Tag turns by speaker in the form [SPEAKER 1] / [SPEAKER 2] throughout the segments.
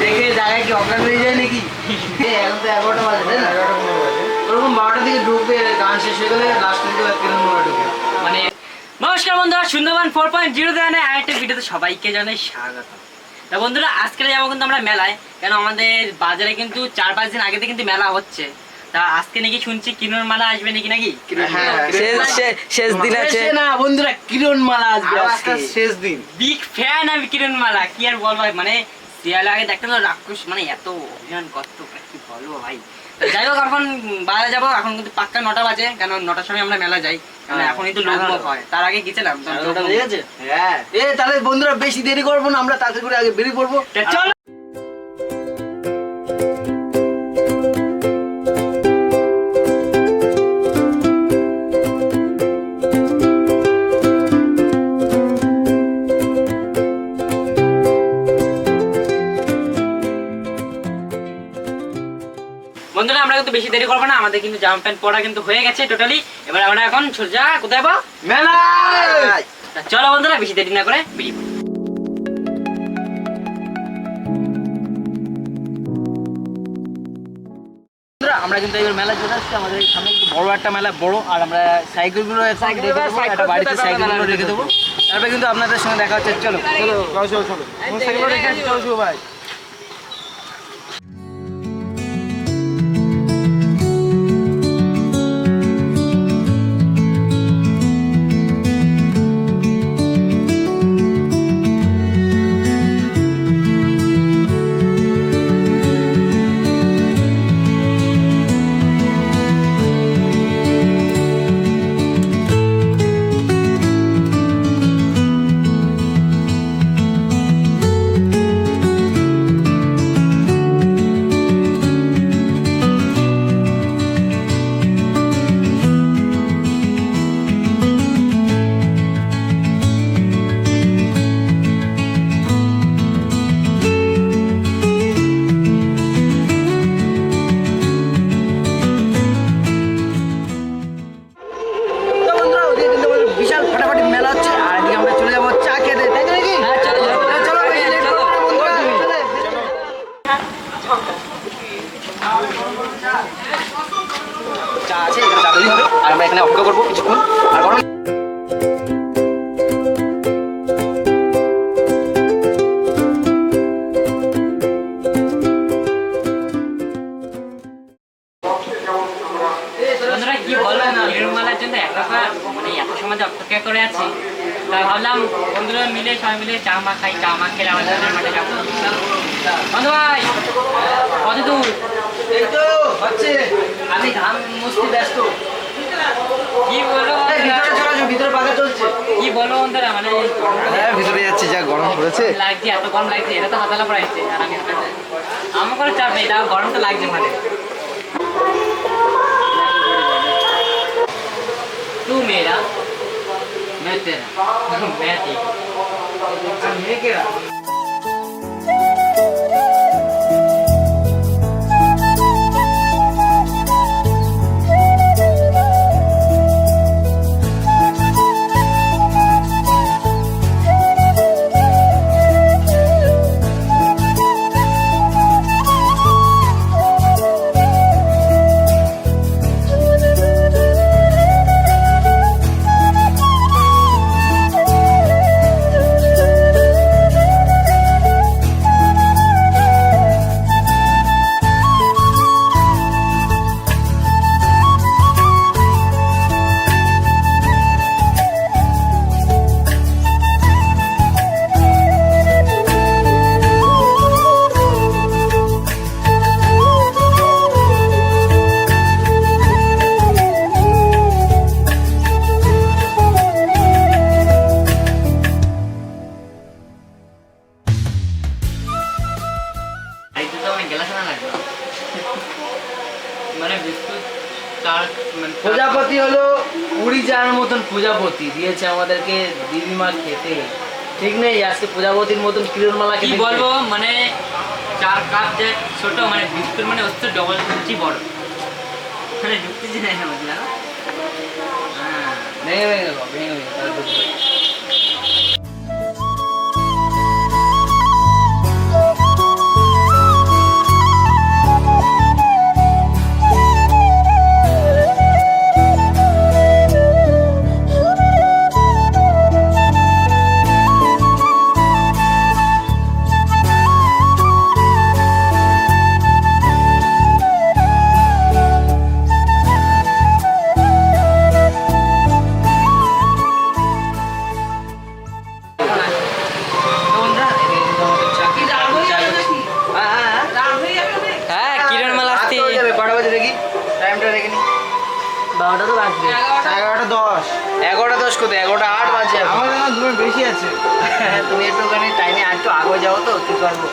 [SPEAKER 1] দেখে জায়গায় কি অজ্ঞান হয়ে যায় নাকি? এখন তো 11টা বাজে, তাই না? ওরকম 12টার দিকে ঢুকবে, গান শেষ হয়ে গেলে লাস্ট দিকে কিরণ মোড়ে ঢুকবে।
[SPEAKER 2] মানে নমস্কার বন্ধুরা, সুন্দরবন 4.0 জানাই আরেকটা ভিডিওতে সবাইকে জানাই স্বাগত। তা বন্ধুরা, আজকে যাবো কিন্তু আমরা মেলায়, কেন আমাদের বাজারে কিন্তু 4-5 দিন আগে থেকে কিন্তু মেলা হচ্ছে। তা আজকে নাকি শুনছি কিরণ মালা আসবে নাকি নাকি
[SPEAKER 1] শেষ দিন আছে না বন্ধুরা, কিরণ মালা আসবে আজকে শেষ দিন।
[SPEAKER 2] বিগ ফ্যান আমি কিরণ মালা, কি আর বলবো ভাই, মানে সিরিয়াল আগে দেখতে তো রাক্ষস, মানে এত অভিমান করতো, কি বলবো ভাই। যাই হোক, এখন বাজারে যাবো, এখন কিন্তু পাক্কা 9টা বাজে, কেন 9টার সময় আমরা মেলা যাই, এখন কিন্তু লোকমুখ হয়। তার আগে গেছিলাম,
[SPEAKER 1] হ্যাঁ তাহলে বন্ধুরা বেশি দেরি করবো না, আমরা তাড়াতাড়ি করে আগে বেরিয়ে পড়বো।
[SPEAKER 2] চলো। বন্ধুরা, আমরা কিন্তু বেশি দেরি করবো না, আমাদের কিন্তু জামা প্যান্ট পরা কিন্তু হয়ে গেছে টোটালি। এবার আমরা এখন সোজা কোথায় যাবো?
[SPEAKER 1] মেলায়।
[SPEAKER 2] চলো বন্ধুরা, বেশি দেরি না করে বেরিয়ে পড়ি।
[SPEAKER 1] আমরা কিন্তু এবার মেলা চলে আসছি, আমাদের সামনে একটু বড় একটা মেলা, বড়। আর আমরা সাইকেলগুলো একটা বাড়িতে সাইকেলগুলো রেখে দেবো, তারপরে কিন্তু আপনাদের সঙ্গে দেখা হচ্ছে। চলো সাইকেল রেখে আসছি, চলো ভাই। আর আমরা এখানে অপেক্ষা করবো কিছুক্ষণ। আর গরম
[SPEAKER 2] বন্ধুরা, কি বলবো, কিরণ মালার জন্য মানে এত সময় অপেক্ষা করে আছি। তা ভাবলাম বন্ধুরা মিলে সবাই মিলে চা মা খাই, চা মা খেলে আমাদের মাঠে যাবো। বন্ধু ভাই, কত দূর?
[SPEAKER 1] এই তো হচ্ছে, আমি ধান মুছতে ব্যস্ত।
[SPEAKER 2] কি বলো
[SPEAKER 1] ভিতরে পাকা চলছে।
[SPEAKER 2] কি বলো বন্ধুরা, মানে
[SPEAKER 1] হ্যাঁ ভিতরে যাচ্ছি, যা গরম পড়েছে।
[SPEAKER 2] লাগছে, এত গরম লাগছে, এটা তো হাতালা পড়াইছে। আর আমি আমার কোনো চাপ নেই, তা গরম তো লাগছে মানে। तू मेरा मैं तेरा मैं ठीक।
[SPEAKER 1] मैं क्या প্রজাপতি হলো 20 জার মতন প্রজাপতি দিয়েছে আমাদেরকে দিদিমা খেতে, ঠিক নেই? আজকে প্রজাপতির মতন কিরণ মালা
[SPEAKER 2] কি বলবো, মানে 4 কাপ যে ছোট, মানে বিস্কুট মানে হচ্ছে ডবল ইঞ্চি বড়, মানে ঢুকতেছি না এর মধ্যে, জানো? হ্যাঁ,
[SPEAKER 1] ভেঙে ভেঙে টাইমটা রেখে নিই।
[SPEAKER 2] 12টা তো বাজবে।
[SPEAKER 3] 11:10।
[SPEAKER 1] 11:10 কোথায়? 11:08 বাজে এখন।
[SPEAKER 3] আমার না 2 মিনিট বেশি আছে।
[SPEAKER 1] তুমি একটুখানি টাইমে একটু আগে যাও তো, কি করবো?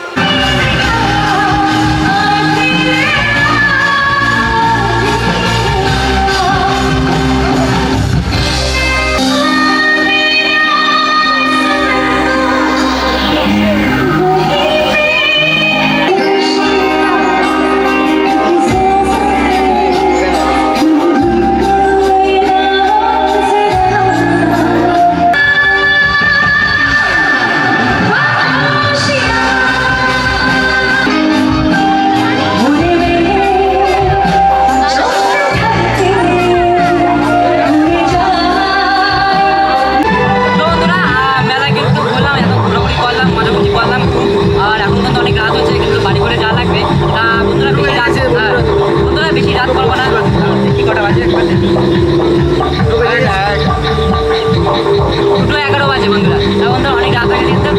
[SPEAKER 2] তো বন্ধুরা মেলা কিন্তু ঘুরলাম, এত ঘোরাঘুরি করলাম, মজামজি করলাম খুব। আর এখন কিন্তু অনেক রাত হচ্ছে, কিন্তু বাড়ি করে যাওয়া লাগবে। তা বন্ধুরা বেশি রাত বন্ধুরা বেশি রাত করবো না।
[SPEAKER 1] কি কটা বাজে?
[SPEAKER 2] 2:11 বাজে বন্ধুরা। তা বন্ধুরা অনেক রাত হয়ে গেছে কিন্তু